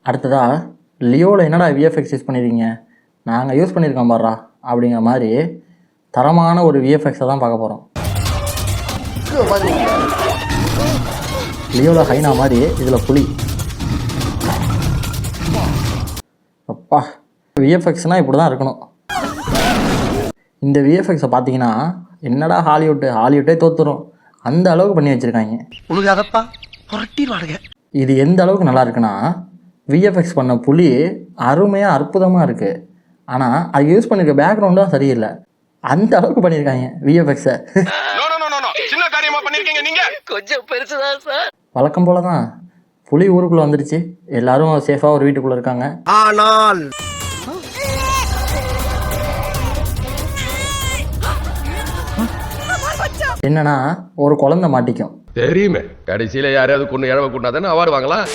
அடுத்ததாக லியோவில் என்னடா VFX use பண்ணியிருக்கீங்க, நாங்கள் யூஸ் பண்ணியிருக்கோம் பாரா அப்படிங்கிற மாதிரி தரமான ஒரு விஎஃப்எக்ஸை தான் பார்க்க போகிறோம். லியோவில் ஹைனா மாதிரி இதில் புலி. அப்பா, விஎஃப்எக்ஸ்னால் இப்படி தான் இருக்கணும். இந்த விஎஃப்எக்ஸை பார்த்தீங்கன்னா என்னடா ஹாலிவுட்டே தோற்றுரும் அந்த அளவுக்கு பண்ணி வச்சுருக்காங்க. இது எந்த அளவுக்கு நல்லா இருக்குன்னா, விஎஃப்எக்ஸ் பண்ண புலி அருமையாக அற்புதமாக இருக்குது. ஆனால் அது யூஸ் பண்ணியிருக்க பேக்ரவுண்டு தான் சரியில்லை. அந்த அளவுக்கு பண்ணியிருக்காங்க விஎஃப்எக்ஸை. வழக்கம் போல தான் புலி ஊருக்குள்ளே வந்துடுச்சு. எல்லாரும் சேஃபாக ஒரு வீட்டுக்குள்ளே இருக்காங்க. ஆனால் என்னன்னா ஒரு குழந்தை மாட்டிக்கும். தெரியுமே, கடைசியில யாரையாவது கொண்டு இழவ கொண்டாதானே அவார்டு வாங்கலாம்.